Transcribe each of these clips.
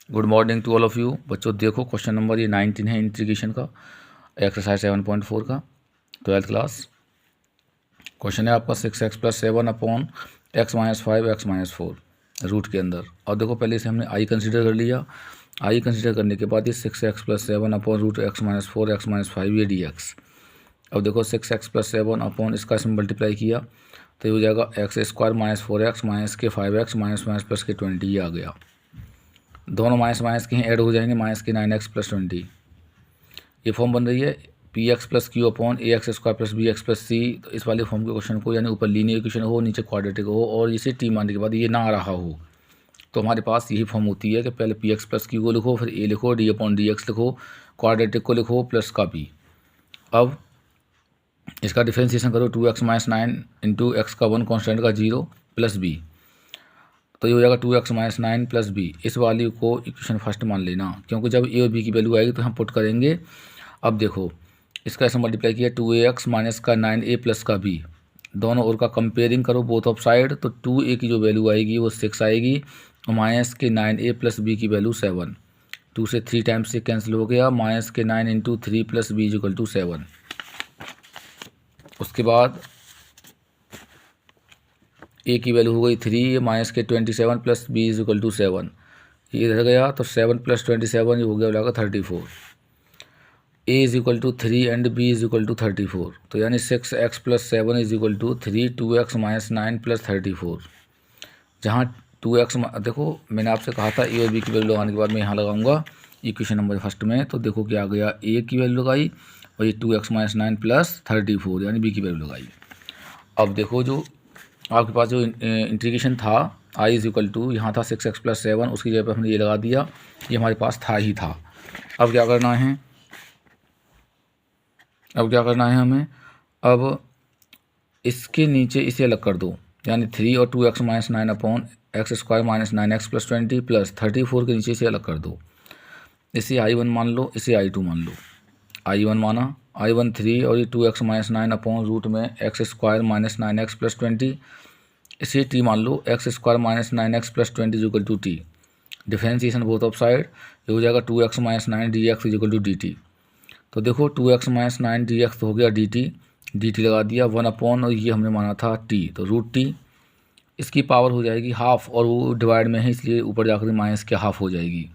Good morning to all of you. बच्चों देखो question number ये 19 है इंटीग्रेशन का, एक्सरसाइज 7.4 का, 12th क्लास। क्वेश्चन है आपका 6x + 7 upon x - 5 x - 4 root के अंदर। और देखो पहले से हमने आई कंसीडर कर लिया। आई कंसीडर करने के बाद ये 6x + 7 upon root x - 4 x - 5 ये dx। अब देखो 6x + 7 अपॉन इसका इसमें मल्टीप्लाई किया तो ये हो जाएगा x² - 4x - के 5x - प्लस के 20 ये आ गया। दोनों माइनस माइनस के ऐड हो जाएंगे, -9x + 20 ये फॉर्म बन रही है px + q upon ax² + bx + c। तो इस वाले फॉर्म के क्वेश्चन को यानी ऊपर लीनियर इक्वेशन हो, नीचे क्वाड्रेटिक हो और इसे t मानने के बाद ये ना आ रहा हो तो हमारे पास यही फॉर्म होती है कि पहले px + q को लिखो, फिर a लिखो, d/dx लिखो, क्वाड्रेटिक को लिखो प्लस का b। अब इसका डिफ्रेंसिएशन करो 2x - 9 × x का 1 कॉन्स्टेंट का 0 प्लस b, तो ये हो जाएगा 2x - 9 + b। इस वैल्यू को इक्वेशन फर्स्ट मान लेना क्योंकि जब a और b की वैल्यू आएगी तो हम पुट करेंगे। अब देखो इसका ऐसे मल्टीप्लाई किया 2ax - का 9a प्लस का b, दोनों और का कंपेयरिंग करो बोथ ऑफ साइड तो 2a की जो वैल्यू आएगी वो 6 आएगी और माइनस के 9a + b की वैल्यू 7। 2 से 3 टाइम्स से कैंसिल हो गया, -9 × 3 + b = 7। उसके बाद a की वैल्यू हो गई 3 माइनस के 27 प्लस b = 7, ये इधर गया तो 7 + 27 ये हो गया 34। a = 3 एंड b = 34, तो यानी 6x + 7 = 3 2x - 9 + 34। जहाँ 2x देखो मैंने आपसे कहा था a और b की वैल्यू लगाने के बाद मैं यहाँ लगाऊंगा इक्वेशन नंबर फर्स्ट में, तो देखो क्या आ गया, a की वैल्यू लगाई और ये 2x - 9 + 34 यानी b की वैल्यू लगाई। अब देखो जो आपके पास जो इंटीग्रेशन था i = यहाँ था 6x + 7, उसकी जगह पर हमने ये लगा दिया, ये हमारे पास था ही था। अब क्या करना है, हमें अब इसके नीचे इसे अलग कर दो, यानी 3 और 2x - 9 upon x² - 9x + 20 plus 34 के नीचे इसे अलग कर दो। इसे i1 मान लो, इसे i2 मान लो। i1 माना, i1 3 और ये 2x - 9 अपॉन रूट में x² - 9x + 20, इसे t मान लो, x² - 9x + 20 = t। Differentiation both of side, ये हो जाएगा 2x - 9 dx = dt। तो देखो 2x - 9 dx हो गया dt लगा दिया 1 अपॉन और ये हमने माना था t, तो √t इसकी पावर हो जाएगी हाफ और वो डिवाइड में है इसलिए ऊपर जाकर माइनस के हाफ हो जाएगी।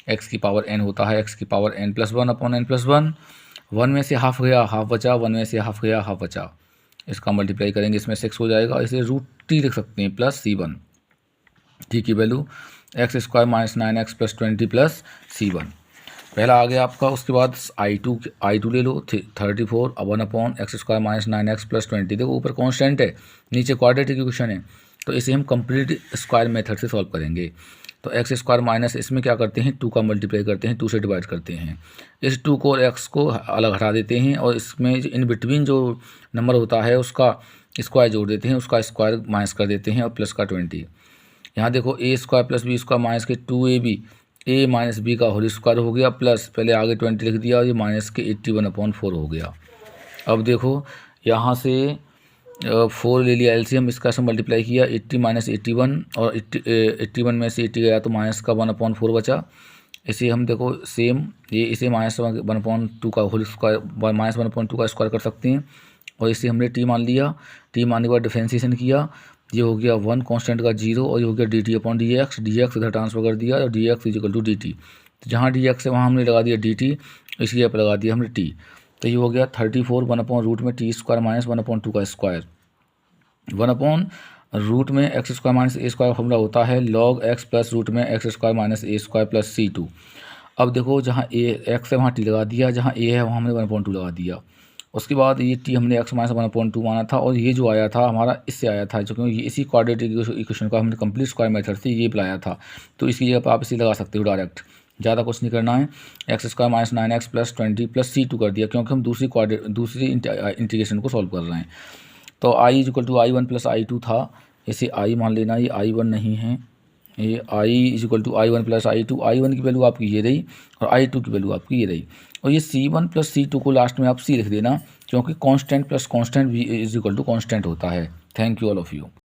x की पावर n होता है, x की पावर n+1 अपॉन n+1, 1 में से हाफ गया हाफ बचा, 1 में से हाफ गया हाफ बचा, इसका मल्टीप्लाई करेंगे इसमें 6 हो जाएगा, इसे √t लिख सकते हैं प्लस c1। t की value x² - 9x + 20 plus c1 पहला आ गया आपका। उसके बाद i2 ले लो 34 1 अपॉन x² - 9x + 20। देखो ऊपर कांस्टेंट है, नीचे क्वाड्रेटिक इक्वेशन है, तो इसे हम कंप्लीट स्क्वायर मेथड से सॉल्व करेंगे। तो x² माइनस इसमें क्या करते हैं 2 का मल्टीप्लाई करते हैं, 2 से डिवाइड करते हैं, इस 2 को और x को अलग हटा देते हैं और इसमें इन बिटवीन जो नंबर होता है उसका स्क्वायर जोड़ देते हैं, उसका स्क्वायर माइनस कर देते हैं और प्लस का 20। यहाँ देखो a² + b² माइनस के 2ab a - b का होल स्क्वायर हो गया, प्लस पहले आगे 20 लिख दिया और ये माइनस के 81/4 हो गया। अब देखो यहाँ से 4 ले लिया एलसीएम, इसका से मल्टीप्लाई किया 80 - 81 और 81 में से 80 गया तो माइनस का 1/4 बचा। इसे हम देखो सेम ये इसे -1/2 का होल स्क्वायर -1/2 का स्क्वायर कर सकते हैं और इसे हमने t मान लिया। t मानने के बाद डिफरेंशिएशन किया, ये हो गया 1 कांस्टेंट का 0 और ये हो गया dt/dx, dx इधर ट्रांसफर कर दिया और dx = dt। तो जहाँ dx है वहाँ हमने लगा दिया dt, इसकी जगह पर लगा दिया हमने t, तो ये हो गया 34 1 अपॉन रूट में t² - 1/2 का स्क्वायर, 1 अपॉन रूट में x² - a² फॉर्मूला होता है log x प्लस रूट में x² - a² प्लस c2। अब देखो जहाँ x है वहाँ t लगा दिया, जहाँ a है वहाँ हमने 1/2 लगा दिया। उसके बाद ये t हमने x - 1/2 माना था और ये जो आया था हमारा इससे आया था, क्योंकि ये इसी क्वाड्रेटिक इक्वेशन का हमने कंप्लीट स्क्वायर मेथड से ये लाया था, तो इसकी जगह पर आप इसे लगा सकते हो डायरेक्ट, ज़्यादा कुछ नहीं करना है। x² - 9x + 20 प्लस c2 कर दिया क्योंकि हम दूसरी इंटीग्रेशन को सॉल्व कर रहे हैं। तो i = i1 + i2 था, इसे i मान लेना, ये i1 नहीं है, ये i = i1 + i2, i1 की वैल्यू आपकी ये रही और i2 की वैल्यू आपकी ये रही और ये c1 + c2 को लास्ट में आप c लिख देना क्योंकि कांस्टेंट प्लस कांस्टेंट भी = कांस्टेंट होता है। Thank you all of you.